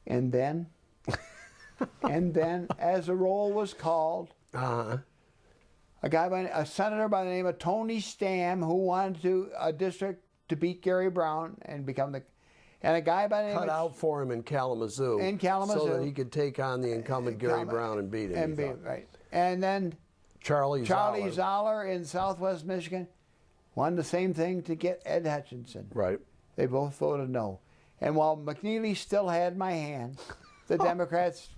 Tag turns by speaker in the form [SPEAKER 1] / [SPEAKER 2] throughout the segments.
[SPEAKER 1] And then, as the roll was called,
[SPEAKER 2] Uh-huh.
[SPEAKER 1] a senator by the name of Tony Stam, who wanted a district to beat Gary Brown and become and a guy by the name
[SPEAKER 2] Cut out for him in Kalamazoo. So that he could take on the incumbent Gary Brown and beat him.
[SPEAKER 1] Right. And then
[SPEAKER 2] Charlie
[SPEAKER 1] Zoller in Southwest Michigan won the same thing to get Ed Hutchinson.
[SPEAKER 2] Right.
[SPEAKER 1] They both voted no. And while McNeely still had my hand, the Democrats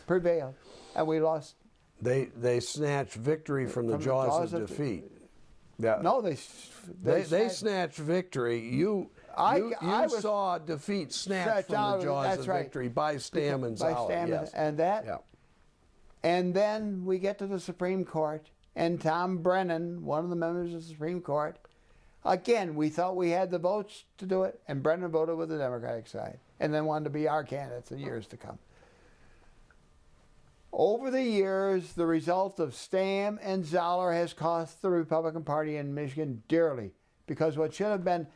[SPEAKER 1] prevailed, and we lost.
[SPEAKER 2] They snatched victory from the jaws of defeat. Yeah.
[SPEAKER 1] No, they
[SPEAKER 2] snatched victory. You saw defeat snatched from the jaws of victory by Stam and Zoller. Yes.
[SPEAKER 1] And then we get to the Supreme Court, and Tom Brennan, one of the members of the Supreme Court, again, we thought we had the votes to do it, and Brennan voted with the Democratic side, and then wanted to be our candidates in years to come. Over the years, the result of Stam and Zoller has cost the Republican Party in Michigan dearly, because what should have been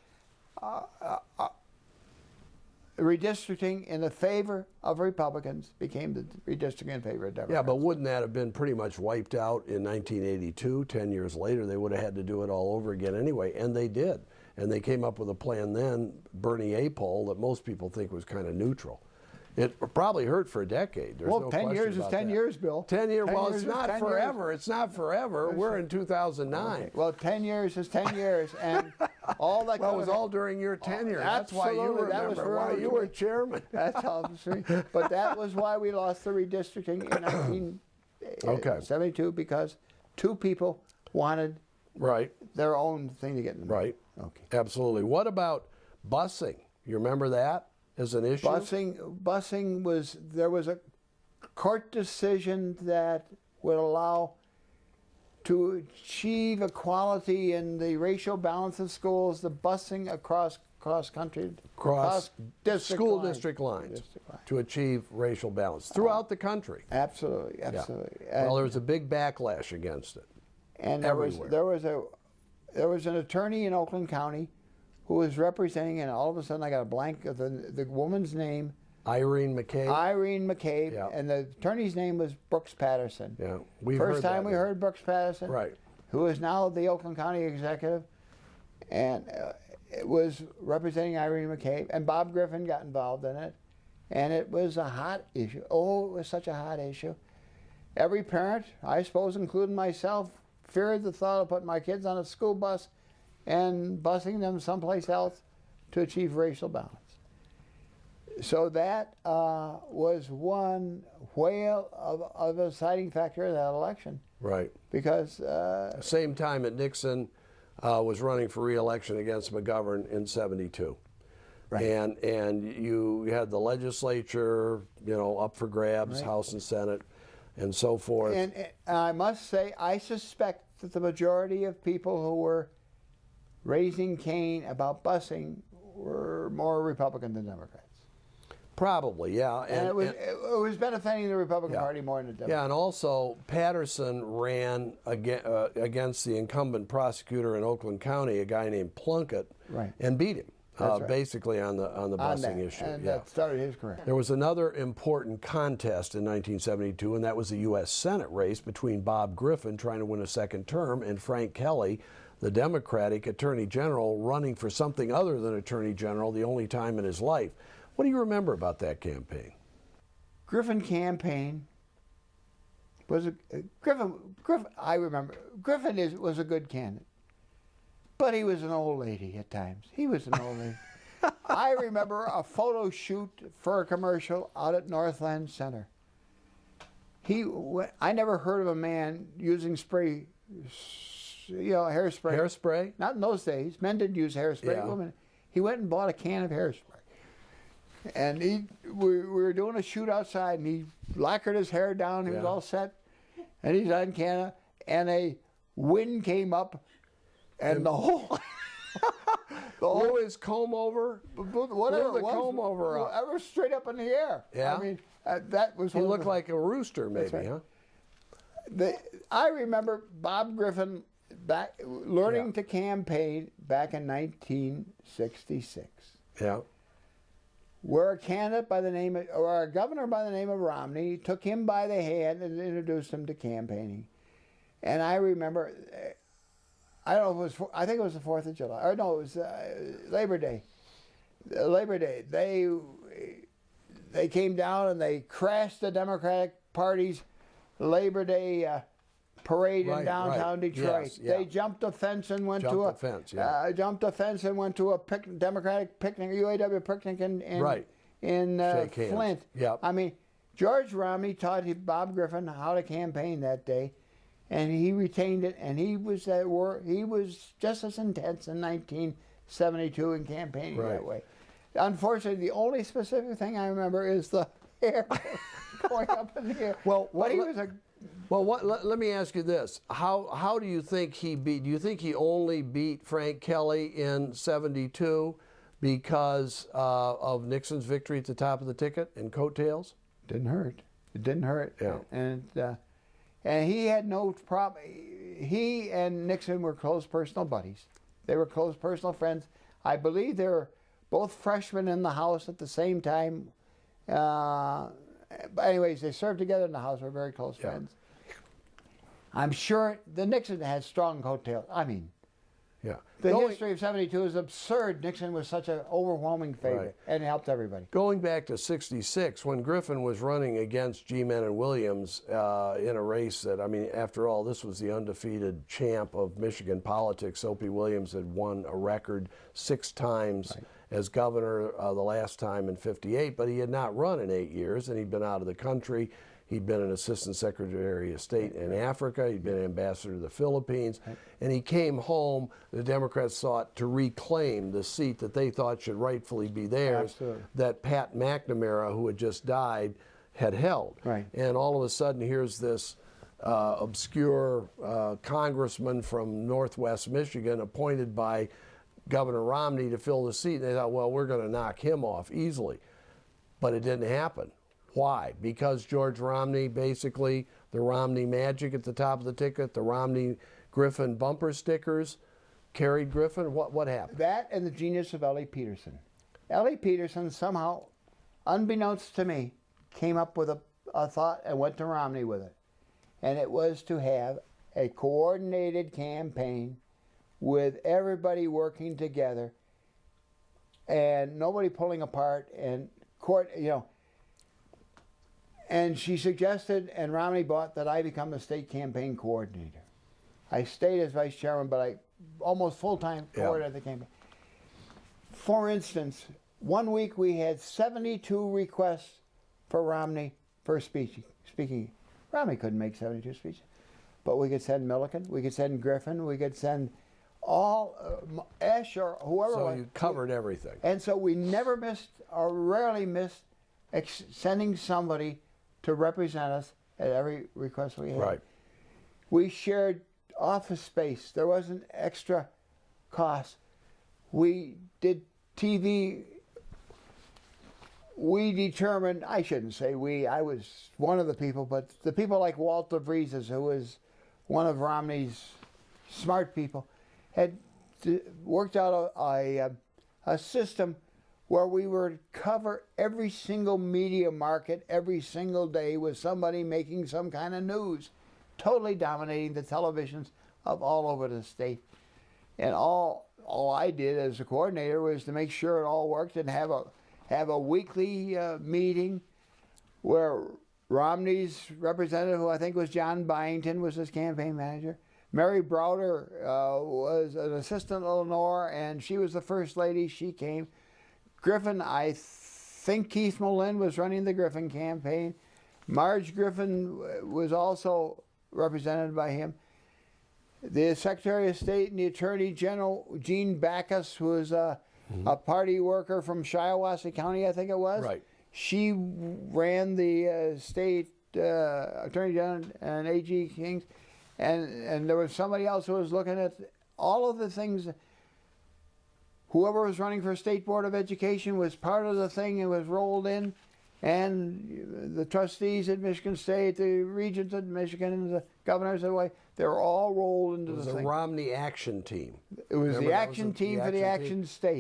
[SPEAKER 1] redistricting in the favor of Republicans became the redistricting in favor of Democrats.
[SPEAKER 2] Yeah, but wouldn't that have been pretty much wiped out in 1982? 10 years later, they would have had to do it all over again anyway, and they did. And they came up with a plan then, Bernie Apol, that most people think was kind of neutral. It probably hurt for a decade. There's no
[SPEAKER 1] 10 years is 10 years, Bill.
[SPEAKER 2] 10 years, well, it's not forever. It's not forever. We're in 2009.
[SPEAKER 1] Okay. Well, 10 years is 10 years, and all that.
[SPEAKER 2] Well, it was all during your tenure. That's why you remember why you were chairman.
[SPEAKER 1] That's obviously. But that was why we lost the redistricting in 1972, because two people wanted their own thing to get in.
[SPEAKER 2] Right.
[SPEAKER 1] Okay.
[SPEAKER 2] Absolutely. What about busing? You remember that as an issue?
[SPEAKER 1] Busing was, there was a court decision that would allow to achieve equality in the racial balance of schools, the busing across country,
[SPEAKER 2] cross school
[SPEAKER 1] lines.
[SPEAKER 2] district lines to achieve racial balance throughout the country.
[SPEAKER 1] Absolutely.
[SPEAKER 2] Yeah. Well, there was a big backlash against it.
[SPEAKER 1] And there was an attorney in Oakland County who was representing, and all of a sudden I got a blank of the woman's name.
[SPEAKER 2] Irene McCabe.
[SPEAKER 1] Irene McCabe, and the attorney's name was Brooks Patterson.
[SPEAKER 2] Yeah,
[SPEAKER 1] First time we heard Brooks Patterson,
[SPEAKER 2] right?
[SPEAKER 1] Who is now the Oakland County executive, and it was representing Irene McCabe, and Bob Griffin got involved in it, and it was a hot issue. Oh, it was such a hot issue. Every parent, I suppose, including myself, feared the thought of putting my kids on a school bus and busing them someplace else to achieve racial balance. So that was one whale of a deciding factor in that election.
[SPEAKER 2] Right.
[SPEAKER 1] Because
[SPEAKER 2] same time that Nixon was running for re-election against McGovern in '72. Right. And you had the legislature, up for grabs, House and Senate, and so forth.
[SPEAKER 1] And I must say, I suspect that the majority of people who were raising Cain about busing were more Republican than Democrats.
[SPEAKER 2] Probably, yeah.
[SPEAKER 1] And it was benefiting the Republican Party more than the Democrats.
[SPEAKER 2] Yeah, and also Patterson ran against the incumbent prosecutor in Oakland County, a guy named Plunkett, and beat him. Basically on the busing issue.
[SPEAKER 1] And that started his career.
[SPEAKER 2] There was another important contest in 1972, and that was the U.S. Senate race between Bob Griffin, trying to win a second term, and Frank Kelly, the Democratic Attorney General, running for something other than Attorney General the only time in his life. What do you remember about that campaign?
[SPEAKER 1] Griffin campaign was Griffin. I remember Griffin was a good candidate. But he was an old lady at times. He was an old lady. I remember a photo shoot for a commercial out at Northland Center. I never heard of a man using spray, hairspray.
[SPEAKER 2] Hairspray?
[SPEAKER 1] Not in those days. Men didn't use hairspray.
[SPEAKER 2] Yeah.
[SPEAKER 1] Women. He went and bought a can of hairspray. And we were doing a shoot outside, and he lacquered his hair down. He was all set. And he's on camera, and a wind came up. And the whole
[SPEAKER 2] blew his comb over,
[SPEAKER 1] whatever
[SPEAKER 2] the comb over up.
[SPEAKER 1] Whatever, straight up in the air.
[SPEAKER 2] Yeah,
[SPEAKER 1] I mean that was.
[SPEAKER 2] He looked like a rooster, maybe, huh?
[SPEAKER 1] I remember Bob Griffin learning to campaign back in 1966.
[SPEAKER 2] Yeah,
[SPEAKER 1] where a candidate by the name of, or a governor by the name of Romney took him by the hand and introduced him to campaigning. And I remember, I don't know if it was, I think it was the 4th of July, or no, it was Labor Day. Labor Day, they came down and they crashed the Democratic Party's Labor Day parade in downtown Detroit.
[SPEAKER 2] Yes, yeah.
[SPEAKER 1] They jumped a fence and went
[SPEAKER 2] Jumped
[SPEAKER 1] to
[SPEAKER 2] a fence, yeah.
[SPEAKER 1] jumped a fence and went to a Democratic picnic, UAW picnic in Flint.
[SPEAKER 2] Yep.
[SPEAKER 1] I mean, George Romney taught Bob Griffin how to campaign that day, and he retained it. And he was just as intense in 1972 in campaigning that way. Unfortunately, the only specific thing I remember is the hair going up in the air.
[SPEAKER 2] Let me ask you this: How do you think he beat? Do you think he only beat Frank Kelly in '72 because of Nixon's victory at the top of the ticket and coattails?
[SPEAKER 1] Didn't hurt. It didn't hurt.
[SPEAKER 2] Yeah.
[SPEAKER 1] And he had no problem. He and Nixon were close personal buddies. They were close personal friends. I believe they were both freshmen in the House at the same time. But anyways, they served together in the House. Were very close friends. I'm sure the Nixon had strong coattails. I mean, the history of '72 is absurd. Nixon was such an overwhelming favorite, and it helped everybody.
[SPEAKER 2] Going back to '66, when Griffin was running against G. Menon Williams in a race that, I mean, after all, this was the undefeated champ of Michigan politics. Opie Williams had won a record 6 times as governor, the last time in '58, but he had not run in 8 years, and he'd been out of the country. He'd been an assistant secretary of state in Africa. He'd been an ambassador to the Philippines. And he came home. The Democrats sought to reclaim the seat that they thought should rightfully be theirs, that Pat McNamara, who had just died, had held. And all of a sudden, here's this obscure congressman from Northwest Michigan appointed by Governor Romney to fill the seat. And they thought, well, we're going to knock him off easily. But it didn't happen. Why? Because George Romney, basically, the Romney magic at the top of the ticket, the Romney-Griffin bumper stickers carried Griffin. What happened?
[SPEAKER 1] That and the genius of Ellie Peterson. Ellie Peterson somehow, unbeknownst to me, came up with a thought and went to Romney with it. And it was to have a coordinated campaign with everybody working together and nobody pulling apart and and she suggested, and Romney bought, that I become the state campaign coordinator. I stayed as vice chairman, but I almost full-time coordinated the campaign. For instance, one week we had 72 requests for Romney for speaking. Romney couldn't make 72 speeches, but we could send Milliken, we could send Griffin, we could send all Esch or whoever.
[SPEAKER 2] So you covered everything.
[SPEAKER 1] And so we never missed, or rarely missed, sending somebody to represent us at every request we had. We shared office space. There wasn't extra cost. We did TV. We determined, I shouldn't say we, I was one of the people, but the people like Walter Breezes, who was one of Romney's smart people, had worked out a system where we would cover every single media market every single day with somebody making some kind of news, totally dominating the televisions of all over the state. And all I did as a coordinator was to make sure it all worked and have a weekly meeting where Romney's representative, who I think was John Byington, was his campaign manager. Mary Browder was an assistant at Lenore, and she was the first lady. She came. Griffin, I think Keith Molin was running the Griffin campaign. Marge Griffin was also represented by him. The Secretary of State and the Attorney General, Gene Backus, who was a party worker from Shiawassee County, I think it was. She ran the state Attorney General and A.G. Kings. And there was somebody else who was looking at all of the things. Whoever was running for State Board of Education was part of the thing and was rolled in. And the trustees at Michigan State, the regents at Michigan, and the governors of the way, they were all rolled into the thing.
[SPEAKER 2] It was the Romney Action Team.
[SPEAKER 1] It was the action team for the Action State.